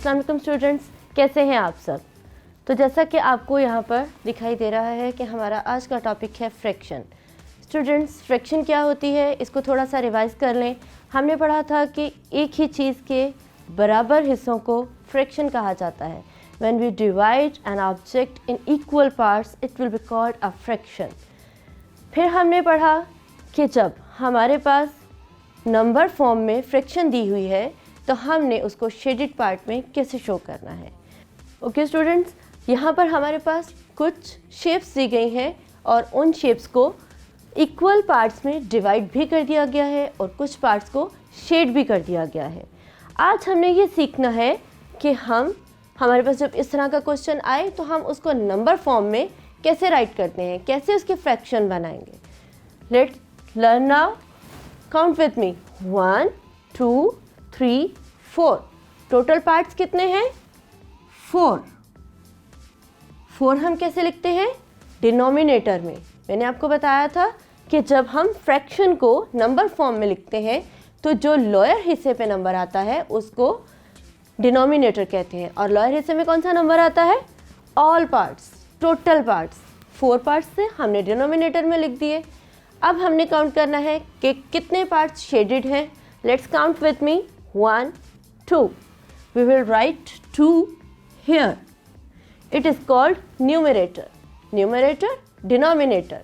अस्सलाम वालेकुम स्टूडेंट्स, कैसे हैं आप सब। तो जैसा कि आपको यहाँ पर दिखाई दे रहा है कि हमारा आज का टॉपिक है फ्रैक्शन। स्टूडेंट्स, फ्रैक्शन क्या होती है इसको थोड़ा सा रिवाइज कर लें। हमने पढ़ा था कि एक ही चीज़ के बराबर हिस्सों को फ्रैक्शन कहा जाता है। When we divide an object in equal parts, it will be called a fraction. फिर हमने पढ़ा कि जब हमारे पास नंबर फॉर्म में फ्रैक्शन दी हुई है तो हमने उसको शेडेड पार्ट में कैसे शो करना है। ओके स्टूडेंट्स, यहाँ पर हमारे पास कुछ शेप्स दी गई हैं और उन शेप्स को इक्वल पार्ट्स में डिवाइड भी कर दिया गया है और कुछ पार्ट्स को शेड भी कर दिया गया है। आज हमने ये सीखना है कि हमारे पास जब इस तरह का क्वेश्चन आए तो हम उसको नंबर फॉर्म में कैसे राइट करते हैं, कैसे उसके फ्रैक्शन बनाएंगे। Let's learn now. Count with me 1 2 3 4। Total parts कितने हैं? 4 हम कैसे लिखते हैं? डिनोमिनेटर में। मैंने आपको बताया था कि जब हम फ्रैक्शन को नंबर फॉर्म में लिखते हैं तो जो लोअर हिस्से पे नंबर आता है उसको डिनोमिनेटर कहते हैं और लोअर हिस्से में कौन सा नंबर आता है? All parts, total parts. 4 parts से हमने डिनोमिनेटर में लिख दिए। अब हमने काउंट करना है कि कितने पार्ट्स शेडेड हैं। Let's count with me 1 2। We will write 2 here. It is called numerator. Numerator, denominator.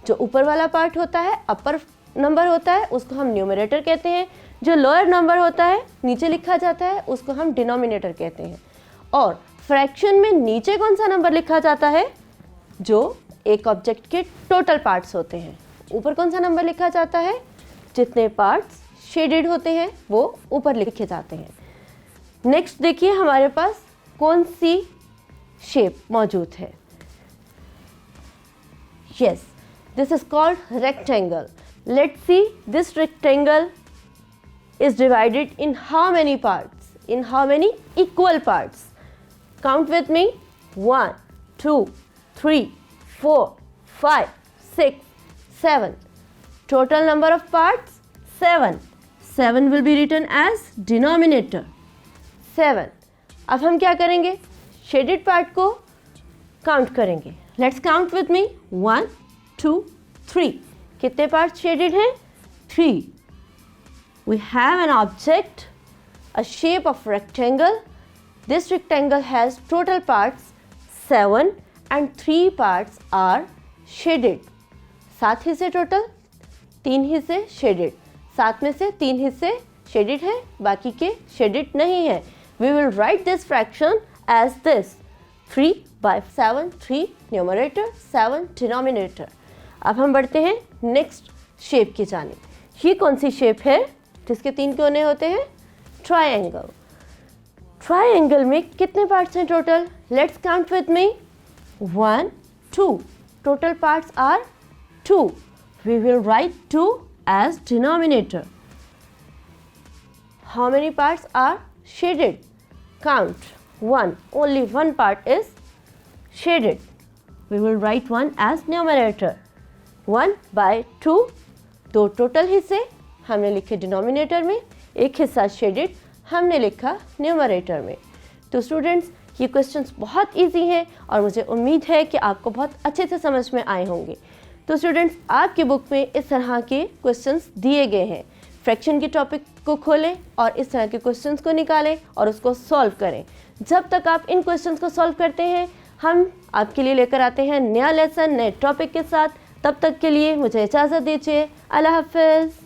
जो ऊपर वाला पार्ट होता है, अपर नंबर होता है, उसको हम न्यूमरेटर कहते हैं। जो लोअर नंबर होता है, नीचे लिखा जाता है, उसको हम डिनोमिनेटर कहते हैं। और फ्रैक्शन में नीचे कौन सा नंबर लिखा जाता है? जो एक ऑब्जेक्ट के टोटल पार्ट्स होते हैं। ऊपर कौन सा नंबर लिखा जाता है? जितने पार्ट्स शेडेड होते हैं वो ऊपर लिखे जाते हैं। नेक्स्ट देखिए हमारे पास कौन सी शेप मौजूद है। Yes, this is called rectangle. Let's see this rectangle is divided in how many parts? In how many equal parts? Count with me. 1 2 3 4 5 6 7. Total number of parts 7. 7 will be written as denominator. 7. अब हम क्या करेंगे? Shaded part को count करेंगे। Let's count with me 1 2 3। कितने part shaded हैं? 3. We have an object, a shape of rectangle. This rectangle has total parts 7 and 3 parts are shaded. 7 हिस्से total, 3 हिस्से शेडेड। 7 में से 3 हिस्से शेडेड हैं, बाकी के शेडेड नहीं है। We will write this fraction as this: 3/7, 3 numerator, 7 denominator. अब हम बढ़ते हैं नेक्स्ट शेप की जानिब। ये कौन सी शेप है जिसके 3 कोने होते हैं? ट्रायंगल। ट्रायंगल में कितने पार्ट्स हैं total? Let's count with me 1 2। Total parts are 2। We will write 2 as denominator. How many parts are shaded? Count 1। Only 1 part is shaded. We will write 1 as numerator. 1/2। 2 total हिस्से हमने लिखे denominator में, एक हिस्सा shaded हमने लिखा numerator में। तो स्टूडेंट्स, ये क्वेश्चंस बहुत इजी हैं और मुझे उम्मीद है कि आपको बहुत अच्छे से समझ में आए होंगे। तो स्टूडेंट्स, आपकी बुक में इस तरह के क्वेश्चंस दिए गए हैं। फ्रैक्शन के टॉपिक को खोलें और इस तरह के क्वेश्चंस को निकालें और उसको सॉल्व करें। जब तक आप इन क्वेश्चंस को सॉल्व करते हैं, हम आपके लिए लेकर आते हैं नया लेसन नए टॉपिक के साथ। तब तक के लिए मुझे इजाज़त दीजिए। अल्लाह हाफ़िज़।